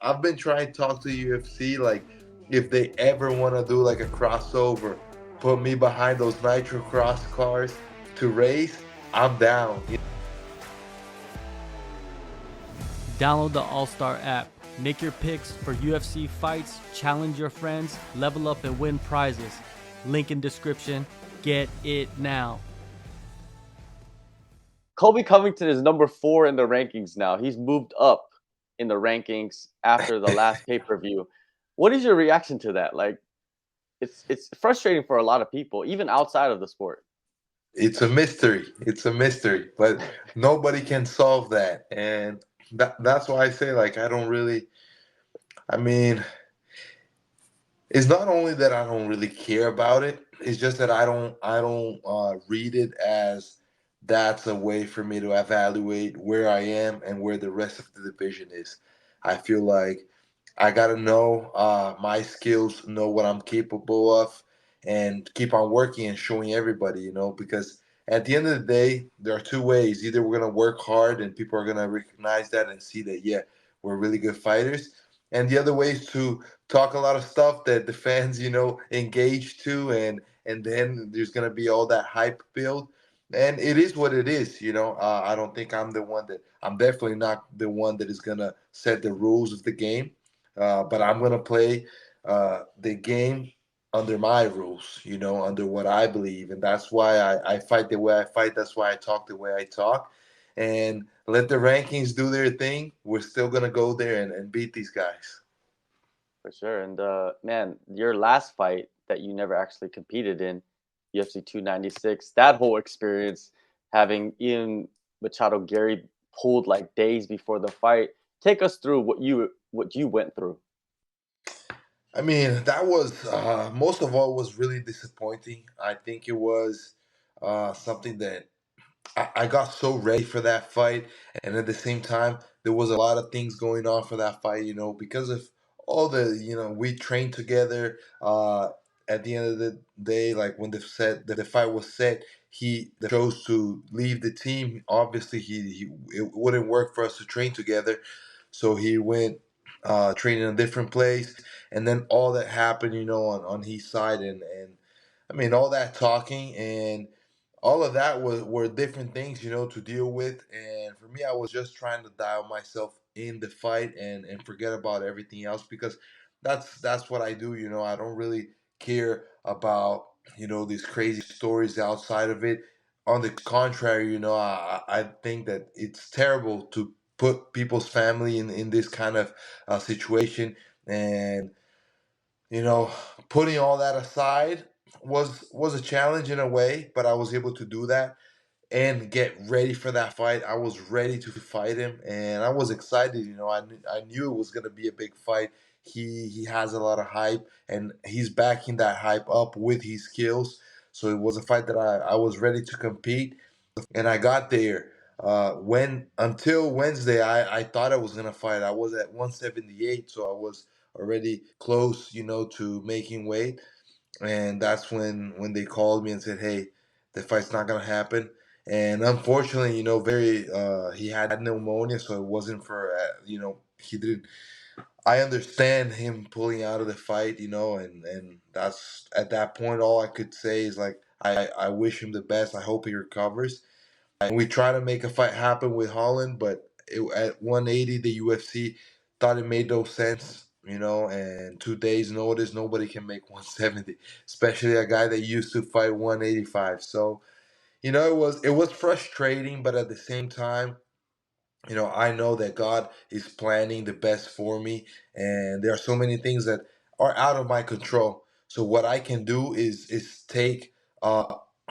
I've been trying to talk to UFC, like, if they ever want to do like a crossover, put me behind those Nitro Cross cars to race, I'm down. Download the AllStar app. Make your picks for UFC fights, challenge your friends, level up and win prizes. Link in description. Get it now. Colby Covington is number 4 in the rankings now. He's moved up in the rankings after the last pay-per-view. What is your reaction to that? Like, it's frustrating for a lot of people, even outside of the sport. It's a mystery. It's a mystery, but nobody can solve that. And that's why I say, like, I don't really, I mean, it's not only that I don't really care about it, it's just that I don't read it as that's a way for me to evaluate where I am and where the rest of the division is. I feel like I gotta know my skills, know what I'm capable of, and keep on working and showing everybody, because at the end of the day, there are two ways. Either we're gonna work hard and people are gonna recognize that and see that, yeah, we're really good fighters, and the other way is to talk a lot of stuff that the fans, engage to, and then there's gonna be all that hype build. And it is what it is, I don't think I'm definitely not the one that is gonna set the rules of the game, but I'm gonna play the game under my rules, under what I believe, and that's why I fight the way I fight. That's why I talk the way I talk, and let the rankings do their thing. We're still gonna go there and beat these guys. For sure. And man, your last fight that you never actually competed in, UFC 296, that whole experience, having Ian Machado Garry pulled like days before the fight. Take us through what you went through. I mean, that was most of all was really disappointing. I think it was something that I got so ready for that fight, and at the same time, there was a lot of things going on for that fight. Because of all the we trained together. At the end of the day, like when the fight was set, he chose to leave the team. Obviously, he it wouldn't work for us to train together, so he went train in a different place, and then all that happened, on his side, and I mean all that talking and all of that were different things, to deal with. And for me, I was just trying to dial myself in the fight and forget about everything else, because that's what I do. I don't really care about these crazy stories outside of it. On the contrary, I think that it's terrible to put people's family in this kind of situation. And you know, putting all that aside was a challenge in a way, but I was able to do that and get ready for that fight. I was ready to fight him, and I was excited. I knew it was gonna be a big fight. He has a lot of hype, and he's backing that hype up with his skills. So it was a fight that I was ready to compete, and I got there. When until Wednesday, I thought I was gonna fight. I was at 178, so I was already close, to making weight. And that's when they called me and said, "Hey, the fight's not gonna happen." And unfortunately, very he had pneumonia, so it wasn't for he didn't. I understand him pulling out of the fight, and that's at that point all I could say is like I wish him the best. I hope he recovers. And we try to make a fight happen with Holland, but at 180, the UFC thought it made no sense, and 2 days notice, nobody can make 170, especially a guy that used to fight 185. So, it was frustrating, but at the same time, I know that God is planning the best for me, and there are so many things that are out of my control. So what I can do is take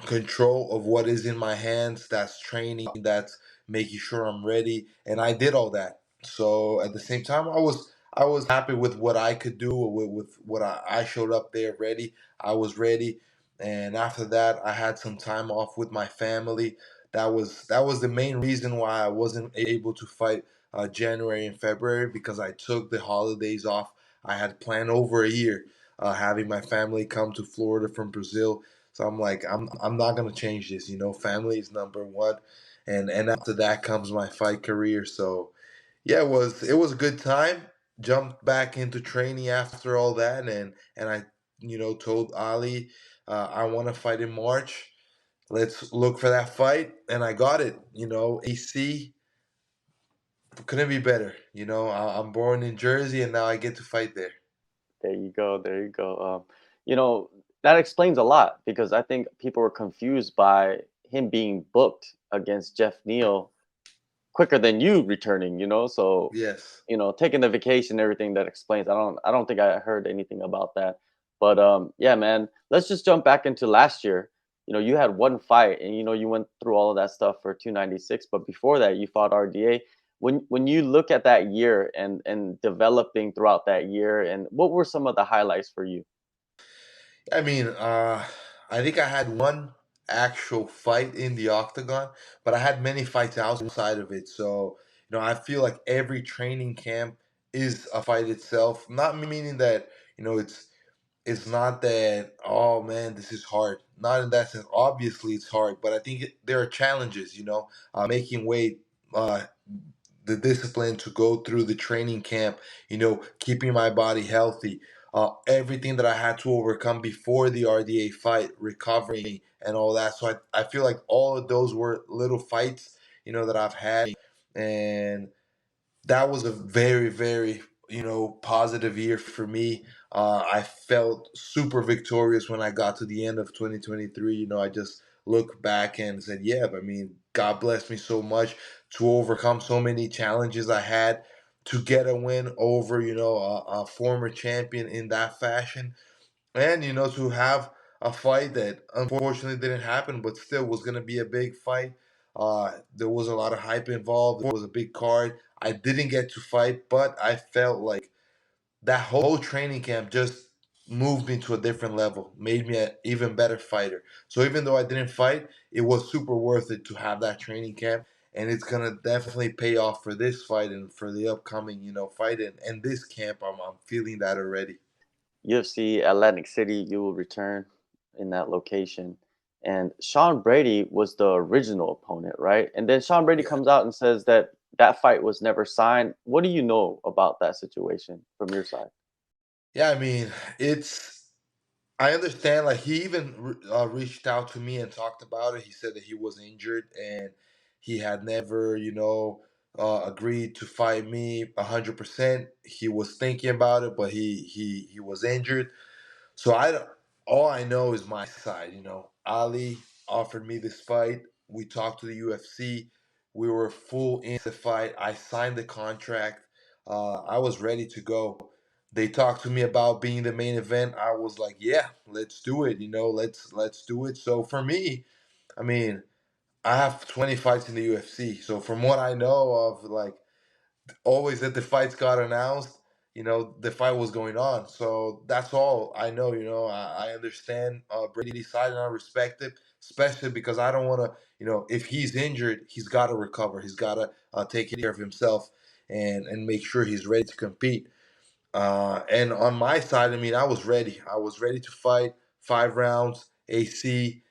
control of what is in my hands. That's training. That's making sure I'm ready, and I did all that. So at the same time, I was happy with what I could do with what I showed up there ready. I was ready, and after that, I had some time off with my family. That was the main reason why I wasn't able to fight January and February, because I took the holidays off. I had planned over a year, having my family come to Florida from Brazil. So I'm like, I'm not gonna change this. Family is number one, and after that comes my fight career. So yeah, it was a good time. jumped back into training after all that, and I told Ali, I want to fight in March. Let's look for that fight, and I got it. AC couldn't be better. I'm born in Jersey, and now I get to fight there. There you go. There you go. You know, that explains a lot because I think people were confused by him being booked against Jeff Neal quicker than you returning. So Yes. taking the vacation, everything that explains. I don't think I heard anything about that. But yeah, man, let's just jump back into last year. You had one fight, and you went through all of that stuff for 296. But before that, you fought RDA. When you look at that year and developing throughout that year, and what were some of the highlights for you? I mean, I think I had one actual fight in the Octagon, but I had many fights outside of it. So, I feel like every training camp is a fight itself. Not meaning that, it's not that, oh man, this is hard. Not in that sense. Obviously, it's hard, but I think there are challenges, making weight, the discipline to go through the training camp, keeping my body healthy, everything that I had to overcome before the RDA fight, recovering and all that. So I feel like all of those were little fights, that I've had. And that was a very, very, positive year for me. I felt super victorious when I got to the end of 2023. I just looked back and said, yeah, I mean, God bless me so much to overcome so many challenges I had to get a win over, a former champion in that fashion. And, to have a fight that unfortunately didn't happen, but still was going to be a big fight. There was a lot of hype involved. It was a big card. I didn't get to fight, but I felt like that whole training camp just moved me to a different level, made me an even better fighter. So even though I didn't fight, it was super worth it to have that training camp. And it's gonna definitely pay off for this fight and for the upcoming, fight and this camp. I'm feeling that already. UFC Atlantic City, you will return in that location. And Sean Brady was the original opponent, right? And then Sean Brady Yeah. comes out and says that that fight was never signed. What do you know about that situation from your side? Yeah, I mean, I understand. Like he even reached out to me and talked about it. He said that he was injured and he had never, agreed to fight me 100%. He was thinking about it, but he was injured. So I don't. All I know is my side. Ali offered me this fight. We talked to the UFC. We were full in the fight. I signed the contract. I was ready to go. They talked to me about being the main event. I was like, yeah, let's do it. Let's do it. So for me, I mean, I have 20 fights in the UFC. So from what I know of, like always that the fights got announced, the fight was going on. So that's all I know. I understand Brady's side and I respect it, especially because I don't want to, if he's injured, he's got to recover. He's got to take care of himself and make sure he's ready to compete. And on my side, I mean, I was ready. I was ready to fight 5 rounds. AC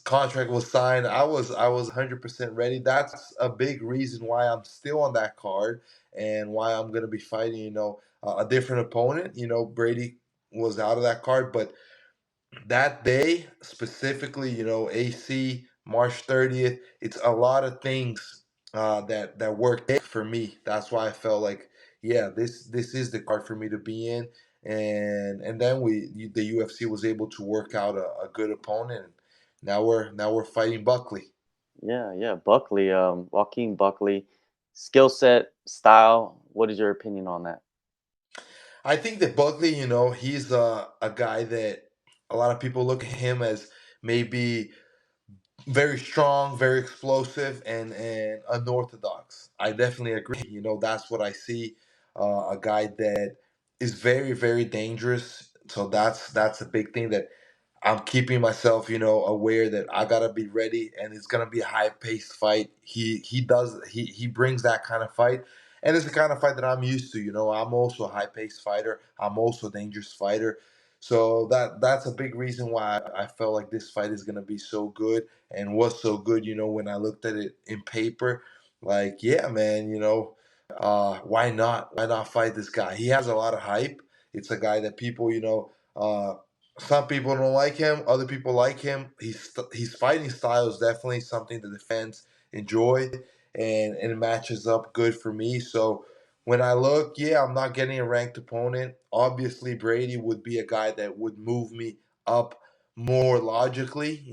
contract was signed. I was 100% ready. That's a big reason why I'm still on that card and why I'm gonna be fighting. A different opponent. Brady was out of that card, but that day specifically, AC March 30th, it's a lot of things that worked for me. That's why I felt like, yeah, this is the card for me to be in, and then the UFC was able to work out a good opponent. Now we're fighting Buckley. Yeah, yeah. Buckley, Joaquin Buckley, skill set, style. What is your opinion on that? I think that Buckley, he's a guy that a lot of people look at him as maybe very strong, very explosive, and unorthodox. I definitely agree. That's what I see. A guy that is very, very dangerous. So that's a big thing that I'm keeping myself, aware that I gotta be ready, and it's gonna be a high paced fight. He brings that kind of fight, and it's the kind of fight that I'm used to. I'm also a high paced fighter. I'm also a dangerous fighter. So that's a big reason why I felt like this fight is gonna be so good and was so good. When I looked at it in paper, like yeah, man, why not? Why not fight this guy? He has a lot of hype. It's a guy that people, some people don't like him. Other people like him. His fighting style is definitely something that the fans enjoy, and it matches up good for me. So when I look, yeah, I'm not getting a ranked opponent. Obviously, Brady would be a guy that would move me up more logically.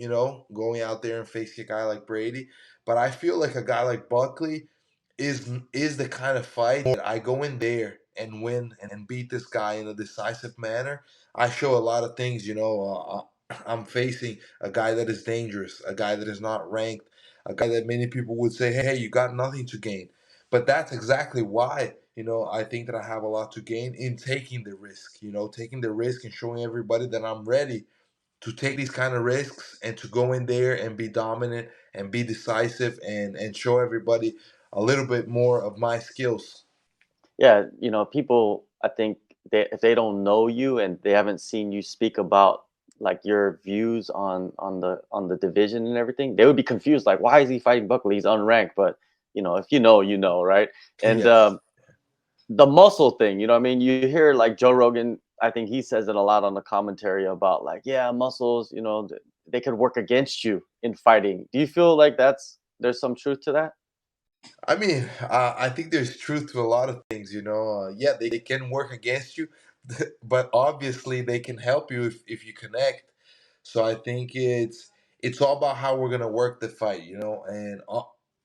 Going out there and facing a guy like Brady. But I feel like a guy like Buckley is the kind of fight that I go in there and win and beat this guy in a decisive manner. I show a lot of things. I'm facing a guy that is dangerous, a guy that is not ranked, a guy that many people would say, "Hey, you got nothing to gain." But that's exactly why. I think that I have a lot to gain in taking the risk. Taking the risk and showing everybody that I'm ready to take these kind of risks and to go in there and be dominant and be decisive and show everybody a little bit more of my skills. Yeah, people, I think if they don't know you and they haven't seen you speak about like your views on the division and everything, they would be confused. Like, why is he fighting Buckley? He's unranked. But if you know, you know, right? And Yes. the muscle thing, what I mean? You hear like Joe Rogan, I think he says it a lot on the commentary about like, yeah, muscles, they could work against you in fighting. Do you feel like there's some truth to that? I mean, I think there's truth to a lot of things. Yeah, they can work against you, but obviously they can help you if you connect. So I think it's all about how we're gonna work the fight. And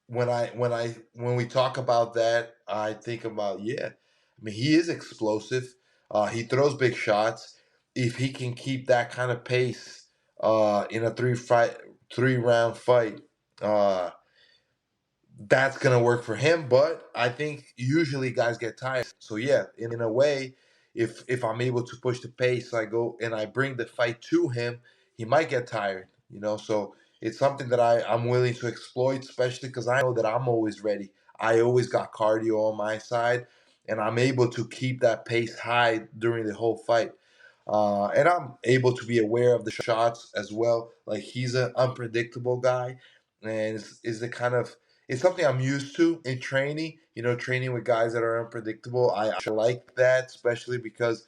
when we talk about that, I think about, yeah. I mean, he is explosive. He throws big shots. If he can keep that kind of pace in a 3 round fight. That's gonna work for him. But I think usually guys get tired. So yeah, in a way, if I'm able to push the pace, I go and I bring the fight to him, he might get tired. So it's something that I'm willing to exploit, especially because I know that I'm always ready. I always got cardio on my side, and I'm able to keep that pace high during the whole fight. And I'm able to be aware of the shots as well. Like he's an unpredictable guy, and is the kind of it's something I'm used to in training. Training with guys that are unpredictable. I like that, especially because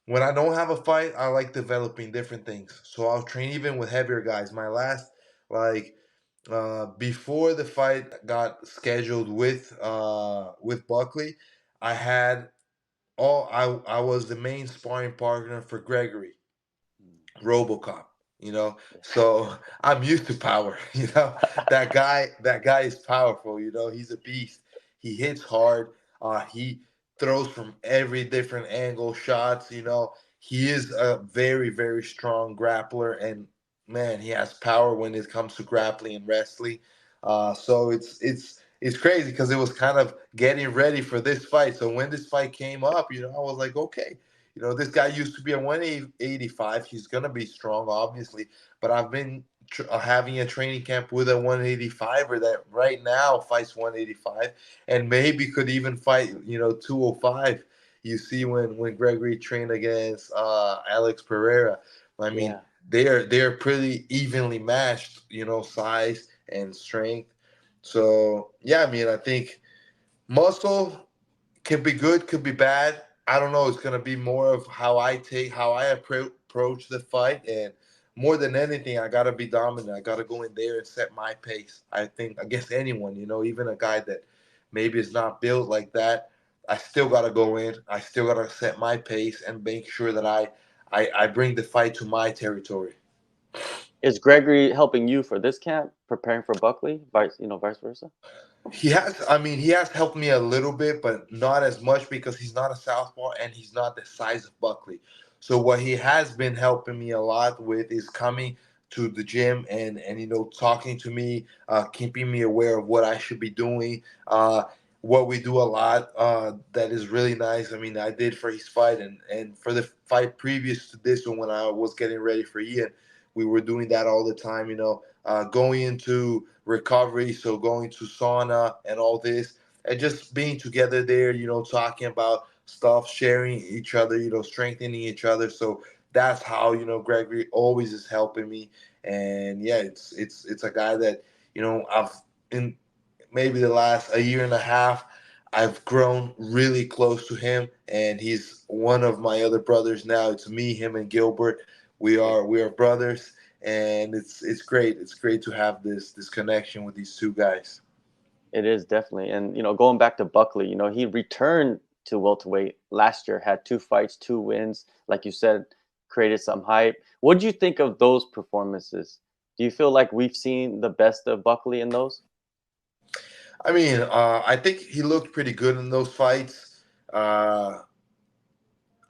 when I don't have a fight, I like developing different things. So I'll train even with heavier guys. My last, like, before the fight got scheduled with Buckley, I had I was the main sparring partner for Gregory. RoboCop, So I'm used to power, That guy is powerful, He's a beast. He hits hard. He throws from every different angle shots, He is a very, very strong grappler, and man, he has power when it comes to grappling and wrestling. So it's crazy because it was kind of getting ready for this fight. So when this fight came up, I was like, okay, this guy used to be a 185. He's going to be strong, obviously. But I've been having a training camp with a 185er that right now fights 185 and maybe could even fight, 205. You see when Gregory trained against Alex Pereira. I mean, Yeah. they're pretty evenly matched, size and strength. So yeah, I mean, I think muscle could be good, could be bad. I don't know. It's gonna be more of how I approach the fight, and more than anything, I gotta be dominant. I gotta go in there and set my pace. I think against anyone, even a guy that maybe is not built like that, I still gotta go in. I still gotta set my pace and make sure that I bring the fight to my territory. Is Gregory helping you for this camp, preparing for Buckley, vice versa? He has helped me a little bit, but not as much because he's not a southpaw and he's not the size of Buckley. So what he has been helping me a lot with is coming to the gym and talking to me, keeping me aware of what I should be doing. What we do a lot that is really nice. I mean, I did for his fight and for the fight previous to this one when I was getting ready for Ian, we were doing that all the time. Going into recovery, so going to sauna and all this, and just being together there, talking about stuff, sharing each other, strengthening each other. So that's how Gregory always is helping me, and yeah, it's a guy that I've in maybe the last a year and a half. I've grown really close to him, and he's one of my other brothers now. It's me, him, and Gilbert. We are brothers, and it's great. It's great to have this connection with these two guys. It is definitely. And, going back to Buckley, he returned to welterweight last year, had 2 fights, 2 wins, like you said, created some hype. What do you think of those performances? Do you feel like we've seen the best of Buckley in those? I mean, I think he looked pretty good in those fights. Uh,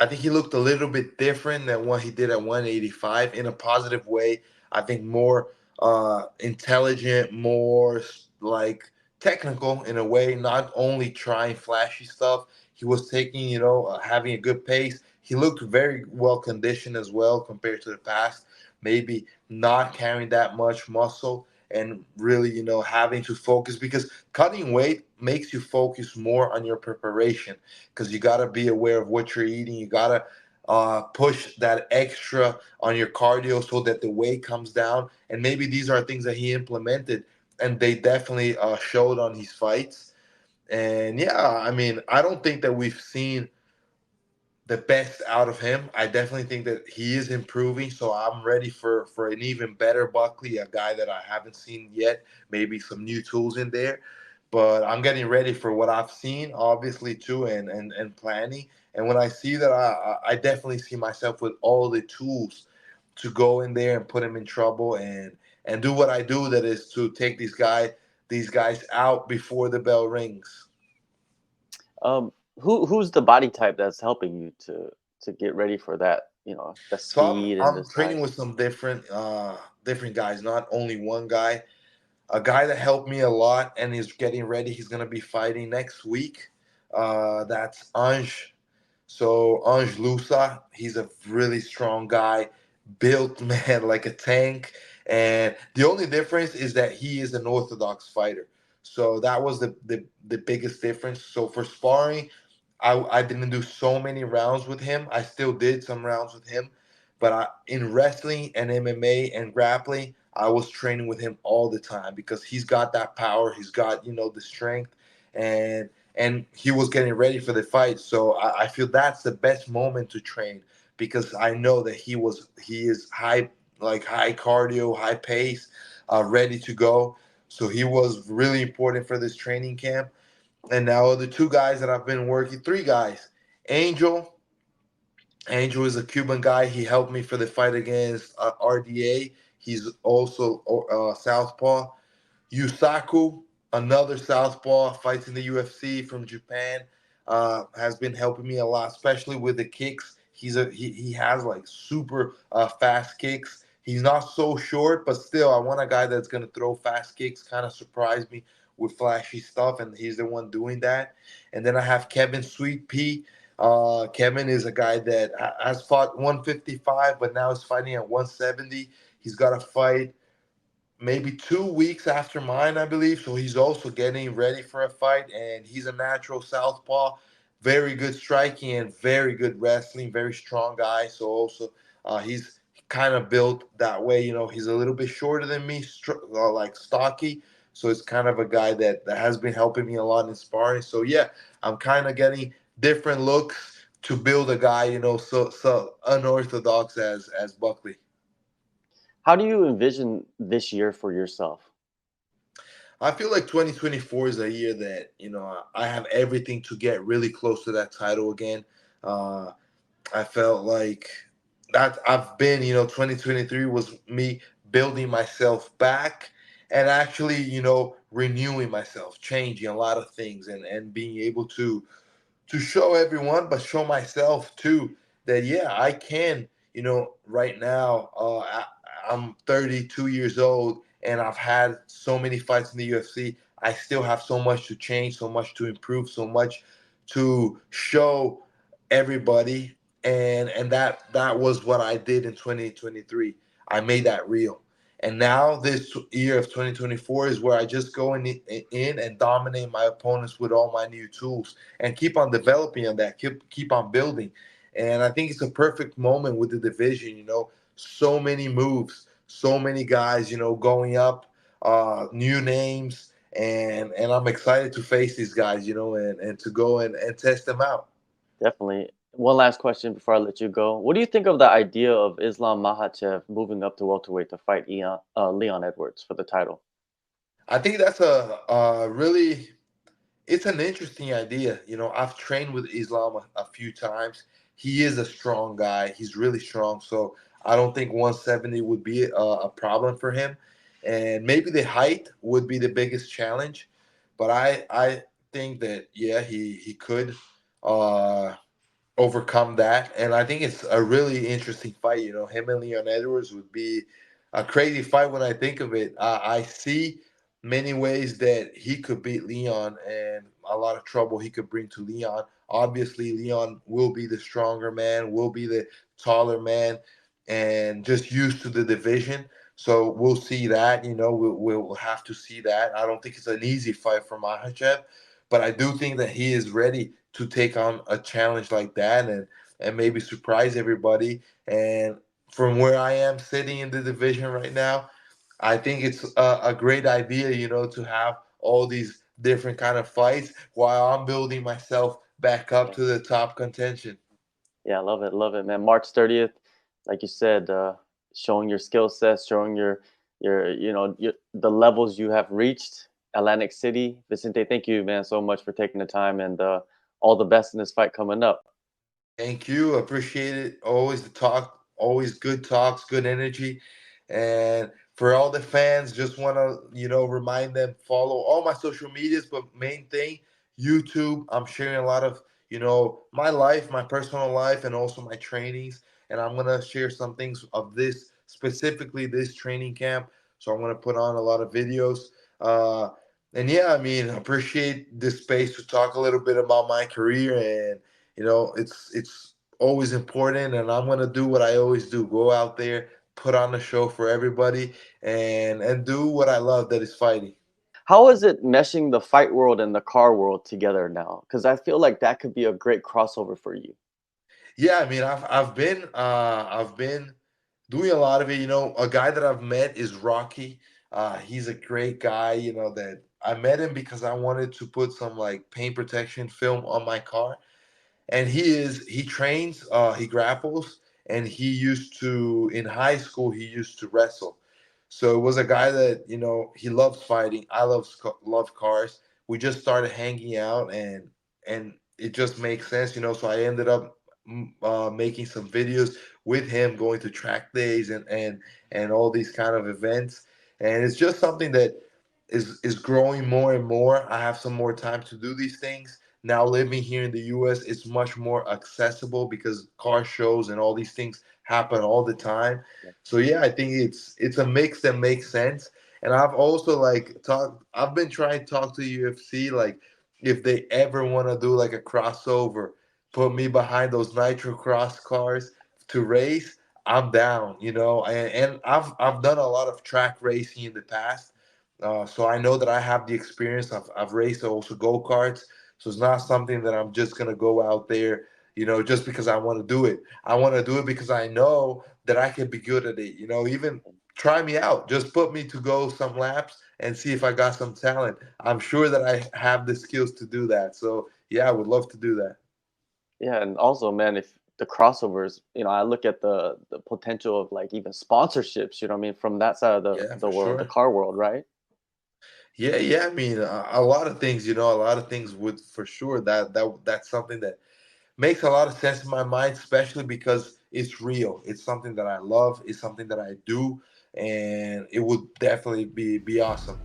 I think he looked a little bit different than what he did at 185 in a positive way. I think more intelligent, more like technical in a way, not only trying flashy stuff. He was taking, having a good pace. He looked very well conditioned as well compared to the past. Maybe not carrying that much muscle and really, having to focus because cutting weight makes you focus more on your preparation because you got to be aware of what you're eating. You got to push that extra on your cardio so that the weight comes down. And maybe these are things that he implemented, and they definitely showed on his fights. And yeah, I mean, I don't think that we've seen the best out of him. I definitely think that he is improving. So I'm ready for an even better Buckley, a guy that I haven't seen yet. Maybe some new tools in there, but I'm getting ready for what I've seen, obviously too, and planning. And when I see that, I definitely see myself with all the tools to go in there and put him in trouble and do what I do. That is to take these guys out before the bell rings. Who's the body type that's helping you to get ready for that? The So I'm speed and the I'm training size. with some different guys, not only one guy. A guy that helped me a lot and is getting ready. He's gonna be fighting next week. That's Ange. So Ange Lusa, he's a really strong guy, built man like a tank. And the only difference is that he is an orthodox fighter. So that was the biggest difference. So for sparring, I didn't do so many rounds with him. I still did some rounds with him, but in wrestling and MMA and grappling, I was training with him all the time because he's got that power. He's got the strength, and he was getting ready for the fight. So I feel that's the best moment to train because I know that he is high cardio, high pace, ready to go. So he was really important for this training camp. And now the two guys that I've been working, three guys. Angel. Angel is a Cuban guy. He helped me for the fight against RDA. He's also Southpaw. Yusaku, another southpaw, fights in the UFC from Japan, has been helping me a lot, especially with the kicks. He has like super fast kicks. He's not so short, but still, I want a guy that's gonna throw fast kicks, kind of surprise me with flashy stuff, and he's the one doing that. And then I have Kevin Sweet Pea. Kevin is a guy that has fought 155, but now is fighting at 170. He's got a fight maybe 2 weeks after mine, I believe. So he's also getting ready for a fight, and he's a natural southpaw, very good striking and very good wrestling, very strong guy. So also, he's kind of built that way. He's a little bit shorter than me, like stocky. So it's kind of a guy that has been helping me a lot in sparring. So yeah, I'm kind of getting different looks to build a guy, so unorthodox as Buckley. How do you envision this year for yourself? I feel like 2024 is a year that I have everything to get really close to that title again. Uh, I felt like that I've been 2023 was me building myself back and actually renewing myself, changing a lot of things and being able to show everyone, but show myself too that yeah, I can. Right now, I'm 32 years old, and I've had so many fights in the UFC. I still have so much to change, so much to improve, so much to show everybody, and that was what I did in 2023. I made that real. And now this year of 2024 is where I just go in and dominate my opponents with all my new tools and keep on developing on that, keep on building. And I think it's a perfect moment with the division. So many moves, so many guys, going up, new names, and I'm excited to face these guys, and to go and test them out. Definitely. One last question before I let you go. What do you think of the idea of Islam Makhachev moving up to welterweight to fight Leon Edwards for the title? I think that's a really it's an interesting idea. I've trained with Islam a few times. He is a strong guy. He's really strong. So I don't think 170 would be a problem for him. And maybe the height would be the biggest challenge. But I think that, yeah, he could. Overcome that. And I think it's a really interesting fight. Him and Leon Edwards would be a crazy fight when I think of it. I see many ways that he could beat Leon and a lot of trouble he could bring to Leon. Obviously, Leon will be the stronger man, will be the taller man, and just used to the division. So we'll see that. We'll have to see that. I don't think it's an easy fight for Makhachev, but I do think that he is ready to take on a challenge like that and maybe surprise everybody. And from where I am sitting in the division right now, I think it's a great idea, to have all these different kind of fights while I'm building myself back up Yeah. to the top contention. Yeah, love it, man. March 30th, like you said, showing your skill sets, showing the levels you have reached. Atlantic City, Vicente, thank you, man, so much for taking the time and all the best in this fight coming up. Thank you. Appreciate it. Always the talk, always good talks, good energy. And for all the fans, just want to, remind them follow all my social medias, but main thing, YouTube. I'm sharing a lot of, my life, my personal life, and also my trainings. And I'm going to share some things of this, specifically this training camp. So I'm going to put on a lot of videos. Uh, and yeah, I mean, appreciate this space to talk a little bit about my career, and it's always important, and I'm gonna do what I always do: go out there, put on a show for everybody, and do what I love, that is fighting. How is it meshing the fight world and the car world together now? Because I feel like that could be a great crossover for you. Yeah, I mean, I've been doing a lot of it. A guy that I've met is Rocky. He's a great guy. That I met him because I wanted to put some like paint protection film on my car, and he trains, he grapples, and he used to, in high school, he used to wrestle. So it was a guy that, he loves fighting. I love cars. We just started hanging out, and it just makes sense. So I ended up making some videos with him, going to track days and all these kind of events. And it's just something that is growing more and more. I have some more time to do these things now. Living here in the US, it's much more accessible because car shows and all these things happen all the time. So yeah, I think it's a mix that makes sense. And I've also I've been trying to talk to UFC, like, if they ever want to do like a crossover, put me behind those nitro cross cars to race, I'm down, and I've done a lot of track racing in the past. So I know that I have the experience. I've raced also go-karts. So it's not something that I'm just gonna go out there, just because I want to do it. I want to do it because I know that I can be good at it. Even try me out. Just put me to go some laps and see if I got some talent. I'm sure that I have the skills to do that. So yeah, I would love to do that. Yeah, and also, man, if the crossovers, I look at the potential of like even sponsorships, you know what I mean, from that side of Yeah, the for world, the sure. car world, right? Yeah, yeah. I mean, a lot of things. A lot of things would for sure. That's something that makes a lot of sense in my mind, especially because it's real. It's something that I love. It's something that I do, and it would definitely be awesome.